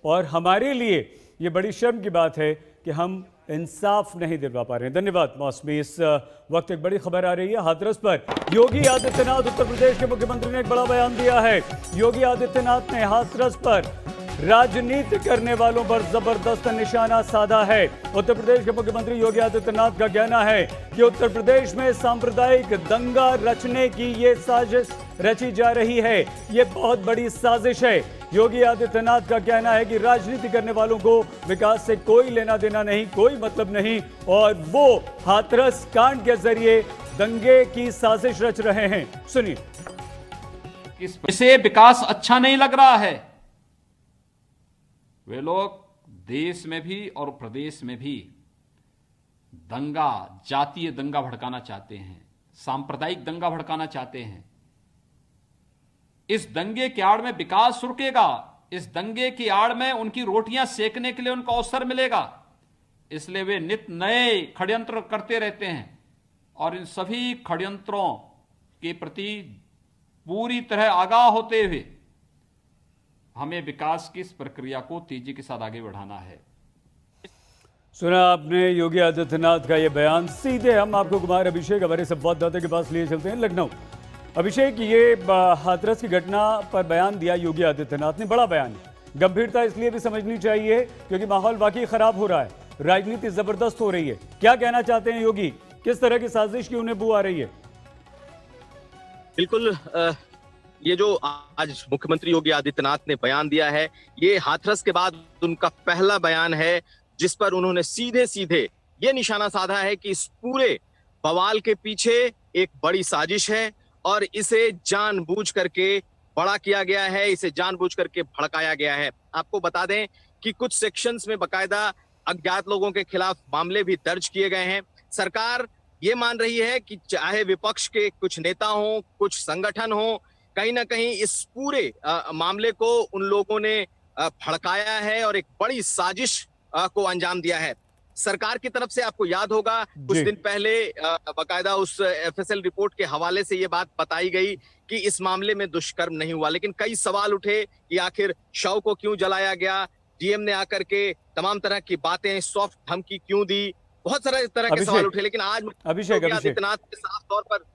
और हमारे लिए ये बड़ी शर्म की बात है कि हम इंसाफ नहीं दिलवा पा रहे हैं। धन्यवाद मौसमी। इस वक्त एक बड़ी खबर आ रही है हाथरस पर। योगी आदित्यनाथ, उत्तर प्रदेश के मुख्यमंत्री ने एक बड़ा बयान दिया है। योगी आदित्यनाथ ने हाथरस पर राजनीति करने वालों पर जबरदस्त निशाना साधा है। उत्तर प्रदेश के मुख्यमंत्री योगी आदित्यनाथ का कहना है कि उत्तर प्रदेश में सांप्रदायिक दंगा रचने की ये साजिश रची जा रही है। ये बहुत बड़ी साजिश है। योगी आदित्यनाथ का कहना है कि राजनीति करने वालों को विकास से कोई लेना देना नहीं, कोई मतलब नहीं, और वो हाथरस कांड के जरिए दंगे की साजिश रच रहे हैं। सुनिए। इसे विकास अच्छा नहीं लग रहा है। वे लोग देश में भी और प्रदेश में भी दंगा, जातीय दंगा भड़काना चाहते हैं, सांप्रदायिक दंगा भड़काना चाहते हैं। इस दंगे की आड़ में विकास रुकेगा, इस दंगे की आड़ में उनकी रोटियां सेकने के लिए उनको अवसर मिलेगा। इसलिए वे नित नए षड्यंत्र करते रहते हैं और इन सभी षड्यंत्रों के प्रति पूरी तरह आगाह होते हुए हमें विकास की इस प्रक्रिया को तेजी के साथ आगे बढ़ाना है। सुना आपने योगी आदित्यनाथ का यह बयान। सीधे हम आपको कुमार अभिषेक हमारे संवाददाता के पास लिए चलते हैं लखनऊ। अभिषेक, ये हाथरस की घटना पर बयान दिया योगी आदित्यनाथ ने, बड़ा बयान है। गंभीरता इसलिए भी समझनी चाहिए क्योंकि माहौल वाकई खराब हो रहा है, राजनीति जबरदस्त हो रही है। क्या कहना चाहते हैं योगी? किस तरह की साजिश की उन्हें बू आ रही है? बिल्कुल, ये जो आज मुख्यमंत्री योगी आदित्यनाथ ने बयान दिया है, ये हाथरस के बाद उनका पहला बयान है जिस पर उन्होंने सीधे सीधे ये निशाना साधा है कि इस पूरे बवाल के पीछे एक बड़ी साजिश है और इसे जानबूझ करके बड़ा किया गया है, इसे जानबूझ करके भड़काया गया है। आपको बता दें कि कुछ सेक्शंस में बकायदा अज्ञात लोगों के खिलाफ मामले भी दर्ज किए गए हैं। सरकार ये मान रही है कि चाहे विपक्ष के कुछ नेता हों, कुछ संगठन हों, कहीं ना कहीं इस पूरे मामले को उन लोगों ने भड़काया है और एक बड़ी साजिश को अंजाम दिया है। सरकार की तरफ से आपको याद होगा कुछ दिन पहले बकायदा उस एफएसएल रिपोर्ट के हवाले से ये बात बताई गई कि इस मामले में दुष्कर्म नहीं हुआ, लेकिन कई सवाल उठे कि आखिर शव को क्यों जलाया गया, डीएम ने आकर के तमाम तरह की बातें, सॉफ्ट धमकी क्यों दी, बहुत सारे तरह के सवाल उठे। लेकिन आज योगी आदित्यनाथ ने साफ तौर पर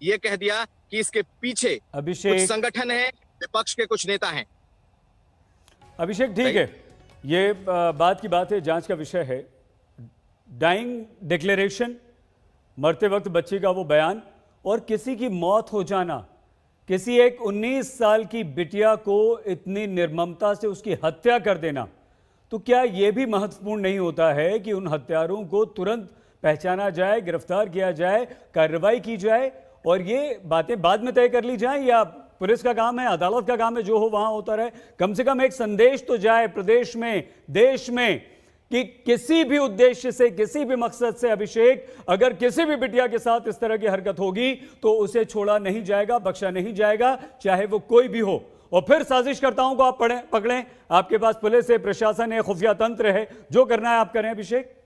यह कह दिया कि इसके पीछे कुछ संगठन है, विपक्ष के कुछ नेता हैं। अभिषेक, ठीक है, ये बात की बात है, जांच का विषय है। डाइंग डिक्लेरेशन, मरते वक्त बच्ची का वो बयान, और किसी की मौत हो जाना, किसी एक 19 साल की बिटिया को इतनी निर्ममता से उसकी हत्या कर देना, तो क्या यह भी महत्वपूर्ण नहीं होता है कि उन हत्यारों को तुरंत पहचाना जाए, गिरफ्तार किया जाए, कार्रवाई की जाए और ये बातें बाद में तय कर ली जाएं? या पुलिस का काम है, अदालत का काम है, जो हो वहां होता रहे? कम से कम एक संदेश तो जाए प्रदेश में, देश में, कि किसी भी उद्देश्य से, किसी भी मकसद से अभिषेक, अगर किसी भी बिटिया के साथ इस तरह की हरकत होगी तो उसे छोड़ा नहीं जाएगा, बख्शा नहीं जाएगा, चाहे वो कोई भी हो। और फिर साजिशकर्ताओं को आप पकड़ें, आपके पास पुलिस है, प्रशासन है, खुफिया तंत्र है, जो करना है आप करें। अभिषेक,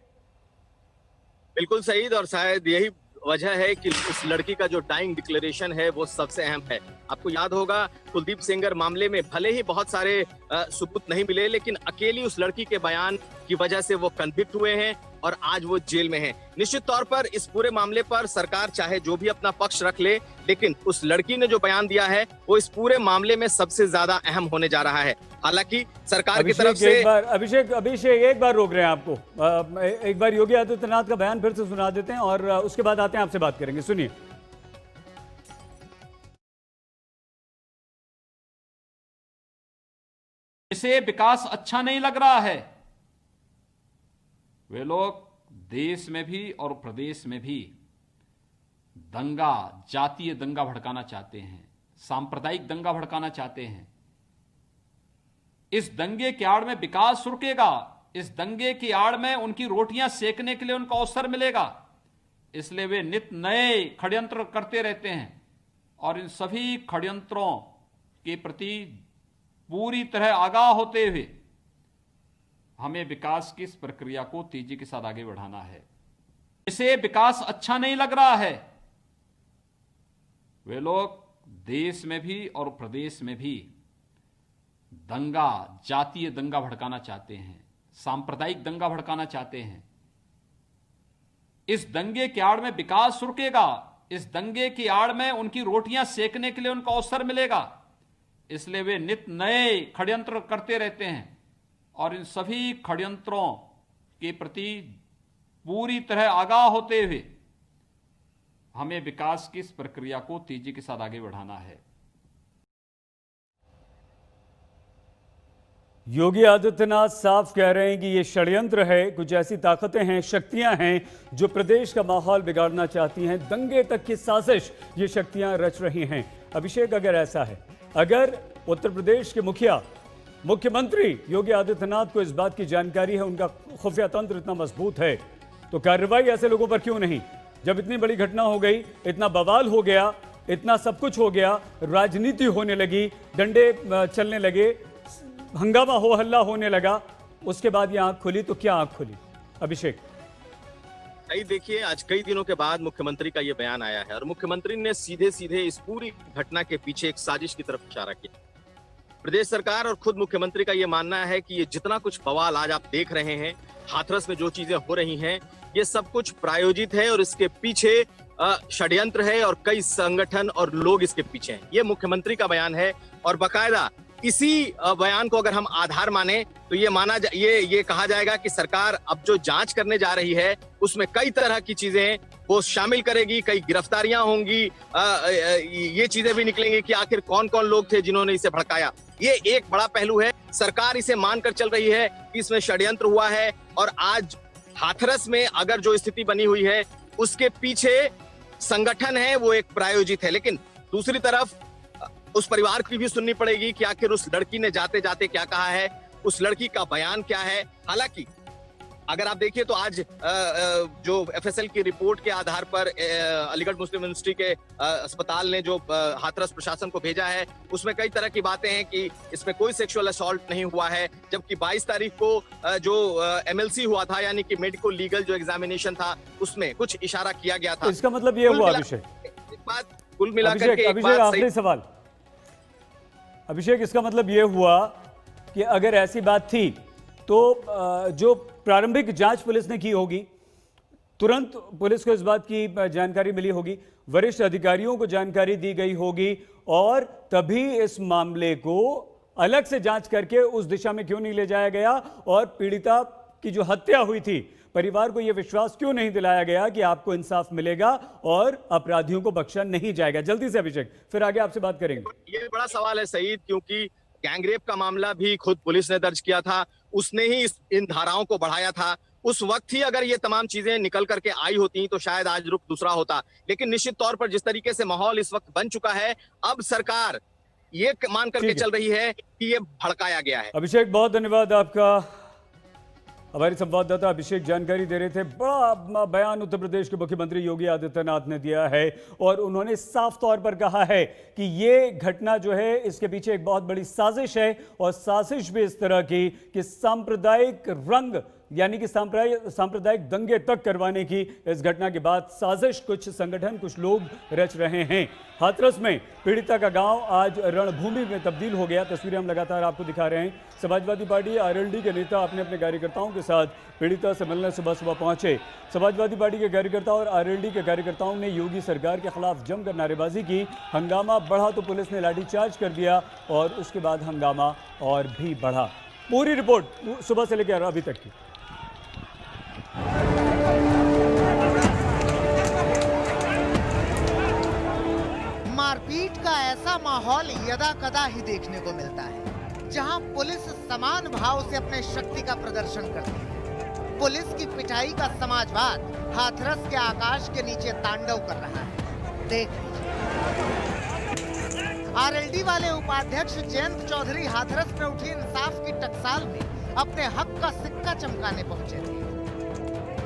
बिल्कुल सही, और शायद यही वजह है कि उस लड़की का जो डाइंग डिक्लेरेशन है वो सबसे अहम है। आपको याद होगा कुलदीप सेंगर मामले में भले ही बहुत सारे सबूत नहीं मिले, लेकिन अकेली उस लड़की के बयान की वजह से वो कन्विक्ट हुए हैं और आज वो जेल में हैं। निश्चित तौर पर इस पूरे मामले पर सरकार चाहे जो भी अपना पक्ष रख ले, लेकिन उस लड़की ने जो बयान दिया है वो इस पूरे मामले में सबसे ज्यादा अहम होने जा रहा है। हालांकि सरकार की तरफ से अभिषेक एक बार रोक रहे हैं आपको, एक बार योगी आदित्यनाथ का बयान फिर से सुना देते हैं और उसके बाद आते हैं, आपसे बात करेंगे। सुनिए। इसे विकास अच्छा नहीं लग रहा है। वे लोग देश में भी और प्रदेश में भी दंगा, जातीय दंगा भड़काना चाहते हैं, सांप्रदायिक दंगा भड़काना चाहते हैं। इस दंगे की आड़ में विकास रुकेगा, इस दंगे की आड़ में उनकी रोटियां सेकने के लिए उनको अवसर मिलेगा। इसलिए वे नित नए षड्यंत्र करते रहते हैं और इन सभी षड्यंत्रों के प्रति पूरी तरह आगाह होते हुए हमें विकास की इस प्रक्रिया को तेजी के साथ आगे बढ़ाना है। इसे विकास अच्छा नहीं लग रहा है। वे लोग देश में भी और प्रदेश में भी दंगा, जातीय दंगा भड़काना चाहते हैं, सांप्रदायिक दंगा भड़काना चाहते हैं। इस दंगे की आड़ में विकास रुकेगा, इस दंगे की आड़ में उनकी रोटियां सेकने के लिए उनको अवसर मिलेगा। इसलिए वे नित नए षड्यंत्र करते रहते हैं और इन सभी षड्यंत्रों के प्रति पूरी तरह आगाह होते हुए हमें विकास की इस प्रक्रिया को तेजी के साथ आगे बढ़ाना है। योगी आदित्यनाथ साफ कह रहे हैं कि ये षड्यंत्र है, कुछ ऐसी ताकतें हैं, शक्तियां हैं जो प्रदेश का माहौल बिगाड़ना चाहती हैं, दंगे तक की साजिश ये शक्तियां रच रही हैं। अभिषेक, अगर ऐसा है, अगर उत्तर प्रदेश के मुख्यमंत्री योगी आदित्यनाथ को इस बात की जानकारी है, उनका खुफिया तंत्र इतना मजबूत है, तो कार्रवाई ऐसे लोगों पर क्यों नहीं? जब इतनी बड़ी घटना हो गई, इतना बवाल हो गया, इतना सब कुछ हो गया, राजनीति होने लगी, डंडे चलने लगे, हंगामा हो हल्ला होने लगा, उसके बाद ये आंख खुली, तो क्या आंख खुली? अभिषेक, देखिए, आज कई दिनों के बाद मुख्यमंत्री का ये बयान आया है और मुख्यमंत्री ने सीधे सीधे इस पूरी घटना के पीछे एक साजिश की तरफ इशारा किया। प्रदेश सरकार और खुद मुख्यमंत्री का ये मानना है कि ये जितना कुछ बवाल आज आप देख रहे हैं, हाथरस में जो चीजें हो रही हैं, ये सब कुछ प्रायोजित है और इसके पीछे षड्यंत्र है और कई संगठन और लोग इसके पीछे हैं। ये मुख्यमंत्री का बयान है और बाकायदा इसी बयान को अगर हम आधार माने तो ये कहा जाएगा कि सरकार अब जो जांच करने जा रही है उसमें कई तरह की चीजें वो शामिल करेगी, कई गिरफ्तारियां होंगी, ये चीजें भी निकलेंगी कि आखिर कौन कौन लोग थे जिन्होंने इसे भड़काया। ये एक बड़ा पहलू है। सरकार इसे मानकर चल रही है कि इसमें षड्यंत्र हुआ है और आज हाथरस में अगर जो स्थिति बनी हुई है उसके पीछे संगठन है, वो एक प्रायोजित है। लेकिन दूसरी तरफ उस परिवार की भी सुननी पड़ेगी कि आखिर उस लड़की ने जाते जाते क्या कहा है, उस लड़की का बयान क्या है। हालांकि अगर आप देखिए तो आज जो एफएसएल की रिपोर्ट के आधार पर अलीगढ़ मुस्लिम यूनिवर्सिटी के अस्पताल ने जो हाथरस प्रशासन को भेजा है, उसमें कई तरह की बातें हैं कि इसमें कोई सेक्सुअल असॉल्ट नहीं हुआ है, जबकि 22 तारीख को जो एमएलसी हुआ था, यानी कि मेडिको लीगल जो एग्जामिनेशन था, उसमें कुछ इशारा किया गया था। इसका मतलब ये हुआ अभिषेक, एक बात कुल मिलाकर के एक बात आखिरी सवाल अभिषेक, इसका मतलब ये हुआ कि अगर ऐसी बात थी तो जो प्रारंभिक जांच पुलिस ने की होगी, तुरंत पुलिस को इस बात की जानकारी मिली होगी, वरिष्ठ अधिकारियों को जानकारी दी गई होगी और तभी इस मामले को अलग से जांच करके उस दिशा में क्यों नहीं ले जाया गया और पीड़िता की जो हत्या हुई थी, परिवार को यह विश्वास क्यों नहीं दिलाया गया कि आपको इंसाफ मिलेगा और अपराधियों को बख्शा नहीं जाएगा? जल्दी से अभिषेक, फिर आगे आपसे बात करेंगे। ये बड़ा सवाल है सईद, क्योंकि गैंगरेप का मामला भी खुद पुलिस ने दर्ज किया था, उसने ही इन धाराओं को बढ़ाया था। उस वक्त ही अगर ये तमाम चीजें निकल करके आई होती तो शायद आज रुख दूसरा होता। लेकिन निश्चित तौर पर जिस तरीके से माहौल इस वक्त बन चुका है, अब सरकार ये मान करके चल रही है कि ये भड़काया गया है। अभिषेक, बहुत धन्यवाद आपका। हमारे संवाददाता अभिषेक जानकारी दे रहे थे। बड़ा बयान उत्तर प्रदेश के मुख्यमंत्री योगी आदित्यनाथ ने दिया है और उन्होंने साफ तौर पर कहा है कि ये घटना जो है, इसके पीछे एक बहुत बड़ी साजिश है और साजिश भी इस तरह की कि सांप्रदायिक रंग यानी कि सांप्रदायिक दंगे तक करवाने की इस घटना के बाद साजिश कुछ संगठन, कुछ लोग रच रहे हैं। हाथरस में पीड़िता का गांव आज रणभूमि में तब्दील हो गया। तस्वीरें हम लगातार आपको दिखा रहे हैं। समाजवादी पार्टी आरएलडी के नेता अपने अपने कार्यकर्ताओं के साथ पीड़िता से मिलने सुबह सुबह पहुंचे। समाजवादी पार्टी के कार्यकर्ता और आरएलडी के कार्यकर्ताओं ने योगी सरकार के खिलाफ जमकर नारेबाजी की। हंगामा बढ़ा तो पुलिस ने लाठीचार्ज कर दिया और उसके बाद हंगामा और भी बढ़ा। पूरी रिपोर्ट सुबह से लेकर अभी तक की। मारपीट का ऐसा माहौल यदा कदा ही देखने को मिलता है, जहां पुलिस समान भाव से अपने शक्ति का प्रदर्शन करती है। पुलिस की पिटाई का समाजवाद हाथरस के आकाश के नीचे तांडव कर रहा है। देख आरएलडी वाले उपाध्यक्ष जयंत चौधरी हाथरस में उठी इंसाफ की टकसाल में अपने हक का सिक्का चमकाने पहुंचे थे।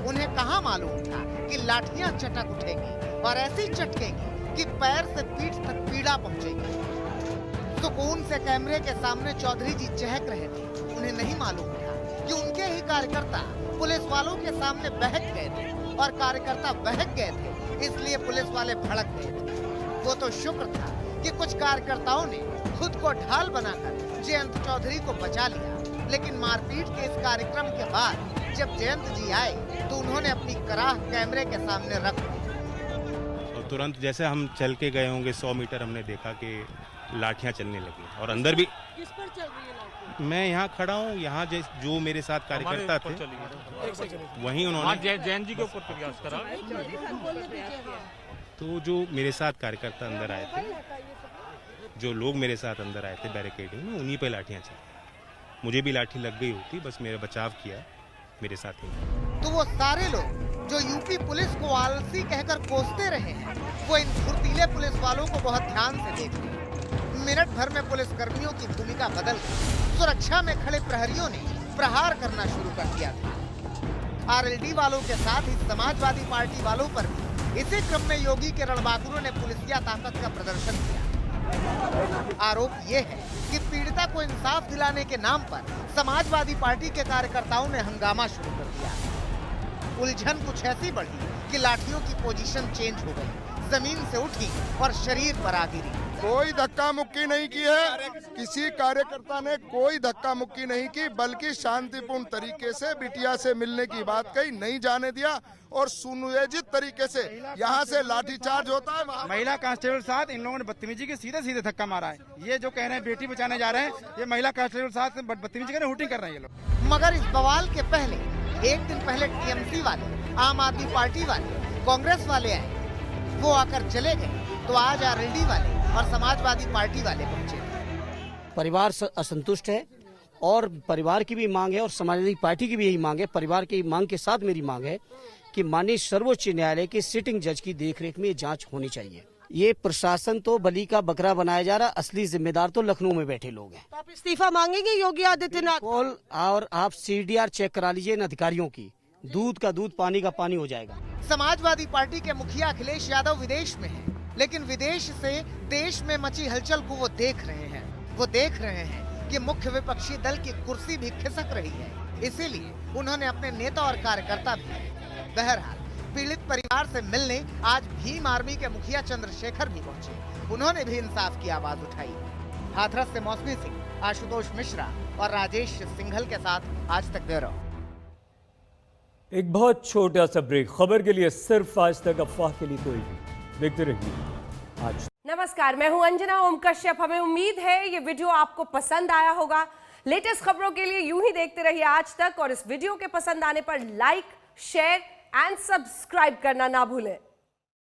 उन्हें कहां मालूम था कि लाठियां चटक उठेगी और ऐसी चटकेगी कि पैर से पीठ तक पीड़ा पहुंचेगी। सुकून से कैमरे के सामने चौधरी जी चहक रहे थे। उन्हें नहीं मालूम था कि उनके ही कार्यकर्ता पुलिस वालों के सामने बहक गए थे और कार्यकर्ता बहक गए थे, इसलिए पुलिस वाले भड़क गए थे। वो तो शुक्र था कि कुछ कार्यकर्ताओं ने खुद को ढाल बनाकर जयंत चौधरी को बचा लिया, लेकिन मारपीट के इस कार्यक्रम के बाद जब जयंत जी आए तो उन्होंने अपनी कराह कैमरे के सामने रख दी। और तुरंत जैसे हम चल के गए होंगे 100 मीटर, हमने देखा कि लाठियां चलने लगी और अंदर भी। किस पर चल रही है लाठी? मैं यहाँ खड़ा हूँ, यहाँ जो मेरे साथ कार्यकर्ता थे वहीं उन्होंने जैन जी के ऊपर प्रयास करा। तो जो मेरे साथ कार्यकर्ता अंदर आए थे, जो लोग मेरे साथ अंदर आए थे बैरिकेडिंग में, उन्हीं पे लाठियां चली। मुझे भी लाठी लग गई होती, बस मेरा बचाव किया मेरे साथी ने। तो वो सारे लोग जो यूपी पुलिस को आलसी कहकर कोसते रहे हैं, वो इन फुर्तीले पुलिस वालों को बहुत ध्यान से देख रहे हैं। मिनट भर में पुलिस कर्मियों की भूमिका बदल गई। सुरक्षा में खड़े प्रहरियों ने प्रहार करना शुरू कर दिया था। आरएलडी वालों के साथ ही समाजवादी पार्टी वालों पर भी इसी क्रम में योगी के रणबांकुरों ने पुलिसिया ताकत का प्रदर्शन किया। आरोप ये है कि पीड़िता को इंसाफ दिलाने के नाम पर समाजवादी पार्टी के कार्यकर्ताओं ने हंगामा शुरू कर दिया। उलझन कुछ ऐसी बढ़ी कि लाठियों की पोजीशन चेंज हो गई, जमीन से उठी और शरीर पर आ गिरी। कोई धक्का मुक्की नहीं की है, किसी कार्यकर्ता ने कोई धक्का मुक्की नहीं की, बल्कि शांतिपूर्ण तरीके से बिटिया से मिलने की बात कही, नहीं जाने दिया और सुनियोजित तरीके से यहाँ से लाठीचार्ज होता है। महिला कांस्टेबल साथ इन लोगों ने बदतमीजी के सीधे सीधे धक्का मारा है। ये जो कह रहे हैं बेटी बचाने जा रहे हैं, ये महिला कांस्टेबल साथ बदतमीजी कर हुटिंग कर रहे हैं ये लोग। मगर इस बवाल के पहले एक दिन पहले टीएमसी वाले, आम आदमी पार्टी वाले, कांग्रेस वाले आए, वो आकर चले गए, तो आज आरएलडी वाले और समाजवादी पार्टी वाले पहुंचे। परिवार असंतुष्ट है और परिवार की भी मांग है और समाजवादी पार्टी की भी यही मांग है। परिवार की मांग के साथ मेरी मांग है कि माननीय सर्वोच्च न्यायालय के सिटिंग जज की देखरेख में जांच होनी चाहिए। ये प्रशासन तो बलि का बकरा बनाया जा रहा, असली जिम्मेदार तो लखनऊ में बैठे लोग हैं। तो आप इस्तीफा मांगेंगे योगी आदित्यनाथ? और आप सीडीआर चेक करा लीजिए इन अधिकारियों की, दूध का दूध पानी का पानी हो जाएगा। समाजवादी पार्टी के मुखिया अखिलेश यादव विदेश में हैं, लेकिन विदेश से देश में मची हलचल को वो देख रहे हैं। वो देख रहे हैं कि मुख्य विपक्षी दल की कुर्सी भी खिसक रही है, इसीलिए उन्होंने अपने नेता और कार्यकर्ता भी। बहरहाल पीड़ित परिवार से मिलने आज भीम आर्मी के मुखिया चंद्रशेखर भी पहुंचे। उन्होंने भी इंसाफ की आवाज उठाई। हाथरस से मौसमी सिंह, आशुतोष मिश्रा और राजेश सिंघल के साथ आज तक ब्यूरो। एक बहुत छोटा सा ब्रेक, खबर के लिए सिर्फ आज तक, अफवाह के लिए कोई नहीं। देखते रहिए आज। नमस्कार, मैं हूं अंजना ओम कश्यप। हमें उम्मीद है ये वीडियो आपको पसंद आया होगा। लेटेस्ट खबरों के लिए यूं ही देखते रहिए आज तक और इस वीडियो के पसंद आने पर लाइक, शेयर एंड सब्सक्राइब करना ना भूलें।